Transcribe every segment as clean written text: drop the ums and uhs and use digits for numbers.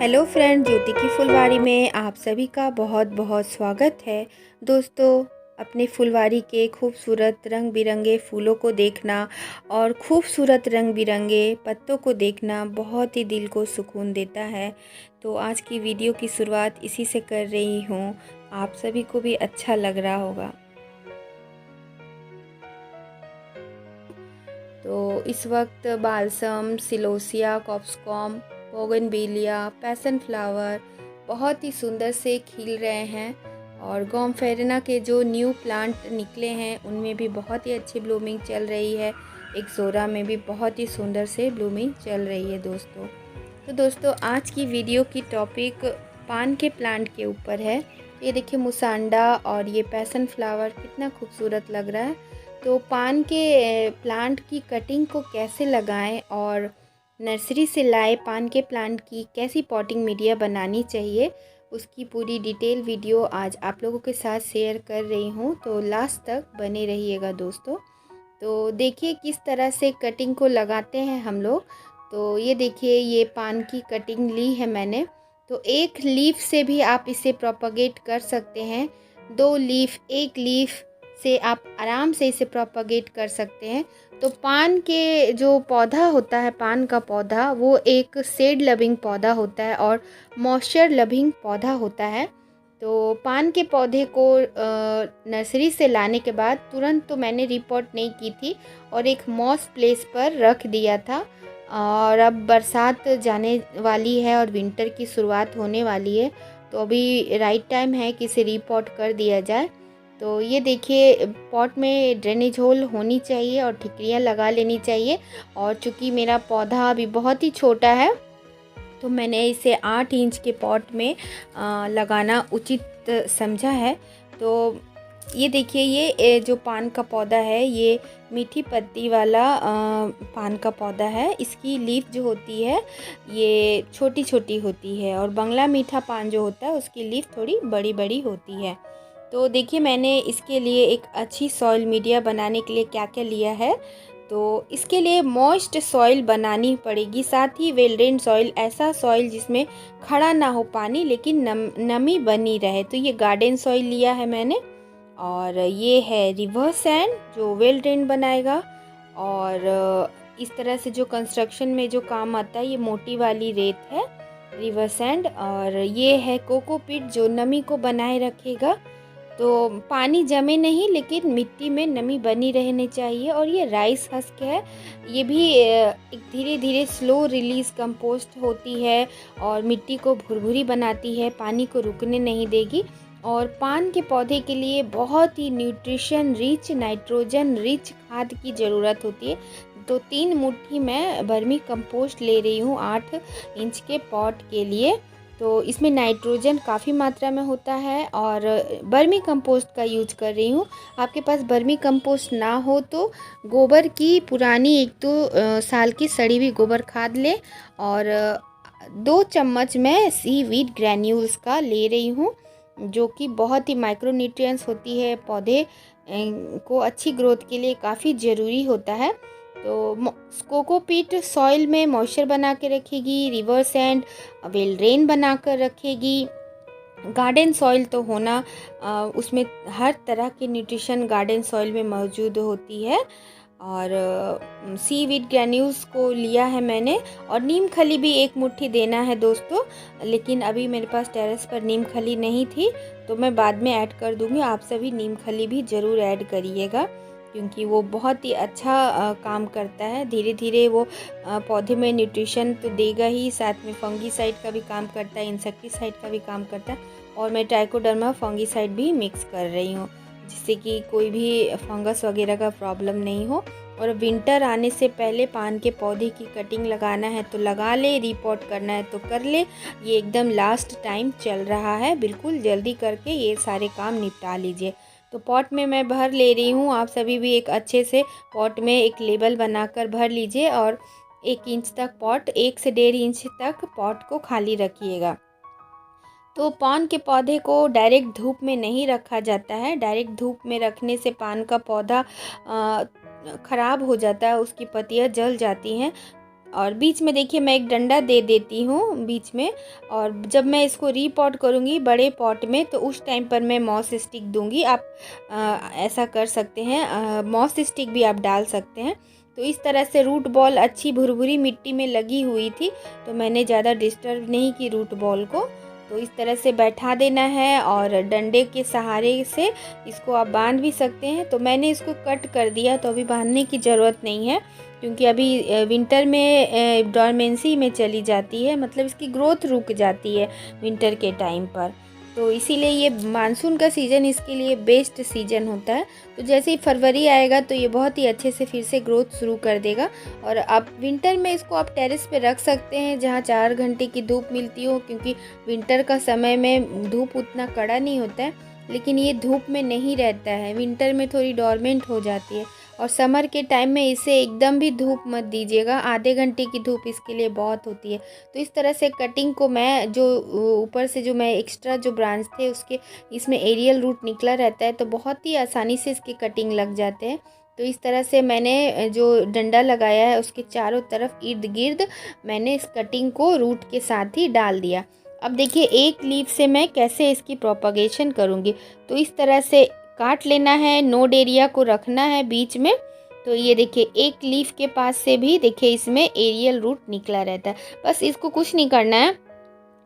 Hello friend, ज्योति की फुलवारी में आप सभी का बहुत बहुत स्वागत है। दोस्तों, अपने फुलवारी के खूबसूरत रंग बिरंगे फूलों को देखना और खूबसूरत रंग बिरंगे पत्तों को देखना बहुत ही दिल को सुकून देता है। तो आज की वीडियो की शुरुआत इसी से कर रही हूँ। आप सभी को भी अच्छा लग रहा होगा। तो इस वक्त balsam, celosia, कॉप्सकॉम, bougainvillea, passion flower बहुत ही सुंदर से खिल रहे हैं और गॉमफेरेना के जो न्यू प्लांट निकले हैं उनमें भी बहुत ही अच्छी ब्लूमिंग चल रही है। एक्सोरा में भी बहुत ही सुंदर से ब्लूमिंग चल रही है दोस्तों। तो दोस्तों, आज की वीडियो की टॉपिक पान के प्लांट के ऊपर है। ये देखिए, मुसांडा और ये पैसन फ्लावर कितना खूबसूरत लग रहा है। तो पान के प्लांट की कटिंग को कैसे लगाएं और नर्सरी से लाए पान के प्लांट की कैसी पॉटिंग मीडिया बनानी चाहिए, उसकी पूरी डिटेल वीडियो आज आप लोगों के साथ शेयर कर रही हूँ। तो लास्ट तक बने रहिएगा दोस्तों। तो देखिए किस तरह से कटिंग को लगाते हैं हम लोग। तो ये देखिए, ये पान की कटिंग ली है मैंने। तो एक लीफ से भी आप इसे प्रोपगेट कर सकते हैं। 2 लीफ, 1 लीफ से आप आराम से इसे प्रोपगेट कर सकते हैं। तो पान के जो पौधा होता है, पान का पौधा, वो एक शेड लविंग पौधा होता है और मॉइस्चर लविंग पौधा होता है। तो पान के पौधे को नर्सरी से लाने के बाद तुरंत तो मैंने रिपोर्ट नहीं की थी और एक मॉस प्लेस पर रख दिया था। और अब बरसात जाने वाली है और विंटर की शुरुआत होने वाली है, तो अभी राइट टाइम है कि इसे रिपोर्ट कर दिया जाए। तो ये देखिए, पॉट में ड्रेनेज होल होनी चाहिए और ठिकरियाँ लगा लेनी चाहिए। और चूँकि मेरा पौधा अभी बहुत ही छोटा है, तो मैंने इसे 8 इंच के पॉट में लगाना उचित समझा है। तो ये देखिए, ये जो पान का पौधा है, ये मीठी पत्ती वाला पान का पौधा है। इसकी लीफ जो होती है ये छोटी छोटी होती है और बंगला मीठा पान जो होता है उसकी लीफ थोड़ी बड़ी बड़ी होती है। तो देखिए, मैंने इसके लिए एक अच्छी सॉइल मीडिया बनाने के लिए क्या क्या लिया है। तो इसके लिए मॉइस्ट सॉइल बनानी पड़ेगी, साथ ही वेल ड्रेन सॉइल, ऐसा सॉइल जिसमें खड़ा ना हो पानी लेकिन नमी बनी रहे। तो ये गार्डन सॉइल लिया है मैंने। और ये है रिवर सैंड जो वेल ड्रेन बनाएगा। और इस तरह से जो कंस्ट्रक्शन में जो काम आता है, ये मोटी वाली रेत है, रिवर सैंड। और ये है कोकोपीट जो नमी को बनाए रखेगा। तो पानी जमे नहीं लेकिन मिट्टी में नमी बनी रहनी चाहिए। और ये राइस हस्क है, ये भी एक धीरे धीरे स्लो रिलीज कंपोस्ट होती है और मिट्टी को भुरभुरी बनाती है, पानी को रुकने नहीं देगी। और पान के पौधे के लिए बहुत ही न्यूट्रिशन रिच, नाइट्रोजन रिच खाद की ज़रूरत होती है। तो 3 मुट्ठी मैं वर्मी कंपोस्ट ले रही हूँ 8 इंच के पॉट के लिए। तो इसमें नाइट्रोजन काफ़ी मात्रा में होता है और वर्मी कंपोस्ट का यूज कर रही हूँ। आपके पास वर्मी कंपोस्ट ना हो तो गोबर की पुरानी 1-2 साल की सड़ी हुई गोबर खाद ले। और 2 चम्मच मैं सीवीड ग्रैन्यूल्स का ले रही हूँ, जो कि बहुत ही माइक्रोन्यूट्रिएंट्स होती है, पौधे को अच्छी ग्रोथ के लिए काफ़ी ज़रूरी होता है। तो कोकोपीट सॉइल में मॉइस्चर बना के रखेगी, रिवर सैंड वेल ड्रेन बना कर रखेगी। गार्डन सॉइल तो होना, उसमें हर तरह की न्यूट्रिशन गार्डन सॉइल में मौजूद होती है। और सीवीड ग्रैन्यूल्स को लिया है मैंने। और नीम खली भी 1 मुट्ठी देना है दोस्तों, लेकिन अभी मेरे पास टेरेस पर नीम खली नहीं थी, तो मैं बाद में ऐड कर दूंगी। आप सभी नीम खली भी ज़रूर ऐड करिएगा, क्योंकि वो बहुत ही अच्छा काम करता है। धीरे धीरे वो पौधे में न्यूट्रिशन तो देगा ही, साथ में फंगीसाइड का भी काम करता है, इंसेक्टिसाइड का भी काम करता है। और मैं ट्राइकोडर्मा फंगीसाइड भी मिक्स कर रही हूँ, जिससे कि कोई भी फंगस वगैरह का प्रॉब्लम नहीं हो। और विंटर आने से पहले पान के पौधे की कटिंग लगाना है तो लगा ले, रिपोर्ट करना है तो कर ले। ये एकदम लास्ट टाइम चल रहा है, बिल्कुल जल्दी करके ये सारे काम निपटा लीजिए। तो पॉट में मैं भर ले रही हूँ। आप सभी भी एक अच्छे से पॉट में एक लेबल बनाकर भर लीजिए और 1 इंच तक पॉट, 1 से 1.5 इंच तक पॉट को खाली रखिएगा। तो पान के पौधे को डायरेक्ट धूप में नहीं रखा जाता है। डायरेक्ट धूप में रखने से पान का पौधा ख़राब हो जाता है, उसकी पत्तियाँ जल जाती हैं। और बीच में देखिए मैं एक डंडा दे देती हूँ बीच में। और जब मैं इसको रीपॉट करूँगी बड़े पॉट में तो उस टाइम पर मैं मॉस स्टिक दूँगी। आप ऐसा कर सकते हैं, मॉस स्टिक भी आप डाल सकते हैं। तो इस तरह से रूट बॉल अच्छी भुरभुरी मिट्टी में लगी हुई थी, तो मैंने ज़्यादा डिस्टर्ब नहीं की रूट बॉल को। तो इस तरह से बैठा देना है और डंडे के सहारे से इसको आप बांध भी सकते हैं। तो मैंने इसको कट कर दिया, तो अभी बांधने की ज़रूरत नहीं है, क्योंकि अभी विंटर में डॉर्मेंसी में चली जाती है, मतलब इसकी ग्रोथ रुक जाती है विंटर के टाइम पर। तो इसीलिए ये मानसून का सीज़न इसके लिए बेस्ट सीज़न होता है। तो जैसे ही फरवरी आएगा तो ये बहुत ही अच्छे से फिर से ग्रोथ शुरू कर देगा। और आप विंटर में इसको आप टेरेस पे रख सकते हैं जहाँ 4 घंटे की धूप मिलती हो, क्योंकि विंटर का समय में धूप उतना कड़ा नहीं होता है, लेकिन ये धूप में नहीं रहता है, विंटर में थोड़ी डॉर्मेंट हो जाती है। और समर के टाइम में इसे एकदम भी धूप मत दीजिएगा, आधे घंटे की धूप इसके लिए बहुत होती है। तो इस तरह से कटिंग को मैं जो ऊपर से जो मैं एक्स्ट्रा जो ब्रांच थे उसके इसमें एरियल रूट निकला रहता है, तो बहुत ही आसानी से इसकी कटिंग लग जाते हैं। तो इस तरह से मैंने जो डंडा लगाया है उसके चारों तरफ इर्द गिर्द मैंने इस कटिंग को रूट के साथ ही डाल दिया। अब देखिए एक लीफ से मैं कैसे इसकी प्रोपगेशन करूँगी। तो इस तरह से काट लेना है, नोड एरिया को रखना है बीच में। तो ये देखिए एक लीफ के पास से भी देखिए इसमें एरियल रूट निकला रहता है। बस इसको कुछ नहीं करना है,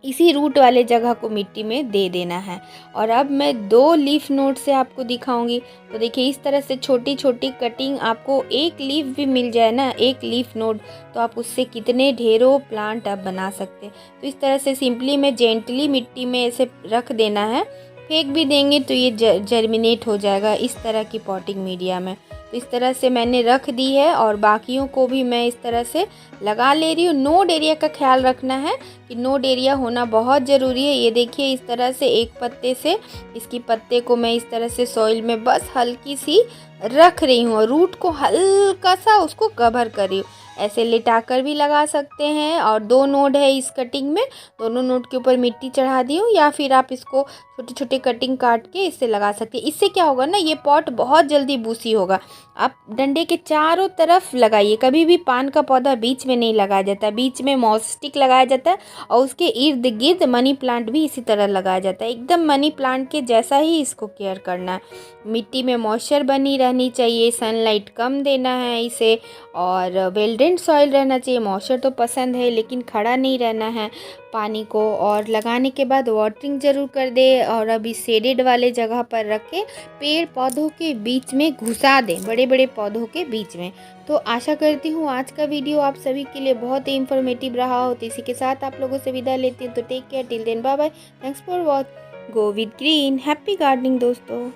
इसी रूट वाले जगह को मिट्टी में दे देना है। और अब मैं 2 लीफ नोड से आपको दिखाऊंगी। तो देखिए इस तरह से छोटी छोटी कटिंग, आपको एक लीफ भी मिल जाए ना, एक लीफ नोड, तो आप उससे कितने ढेरों प्लांट आप बना सकते हैं। तो इस तरह से सिंपली में जेंटली मिट्टी में ऐसे रख देना है, फेंक भी देंगे तो ये जर्मिनेट हो जाएगा इस तरह की पॉटिंग मीडिया में। तो इस तरह से मैंने रख दी है और बाकियों को भी मैं इस तरह से लगा ले रही हूँ। नोड एरिया का ख्याल रखना है कि नोड एरिया होना बहुत ज़रूरी है। ये देखिए इस तरह से एक पत्ते से इसकी पत्ते को मैं इस तरह से सॉइल में बस हल्की सी रख रही हूँ और रूट को हल्का सा उसको कवर कर रही हूँ। ऐसे लिटाकर भी लगा सकते हैं। और 2 नोड है इस कटिंग में, दोनों नोड के ऊपर मिट्टी चढ़ा दी हूँ, या फिर आप इसको छोटे छोटे कटिंग काट के इससे लगा सकते हैं। इससे क्या होगा ना, ये पॉट बहुत जल्दी बूसी होगा। आप डंडे के चारों तरफ लगाइए, कभी भी पान का पौधा बीच में नहीं लगाया जाता, बीच में मॉस स्टिक लगाया जाता है और उसके इर्द गिर्द मनी प्लांट भी इसी तरह लगाया जाता है। एकदम मनी प्लांट के जैसा ही इसको केयर करना है। मिट्टी में मॉइस्चर बनी रहनी चाहिए, सनलाइट कम देना है इसे, और वेल ड्रेन्ड सॉइल रहना चाहिए। मॉइस्चर तो पसंद है लेकिन खड़ा नहीं रहना है पानी को। और लगाने के बाद वाटरिंग ज़रूर कर दे। और अभी शेडेड वाले जगह पर रख के पेड़ पौधों के बीच में घुसा दें, बड़े बड़े पौधों के बीच में। तो आशा करती हूँ आज का वीडियो आप सभी के लिए बहुत ही इन्फॉर्मेटिव रहा हो। तो इसी के साथ आप लोगों से विदा लेती हूँ। तो take care, till then bye bye, thanks for watch, go with green, happy gardening दोस्तों।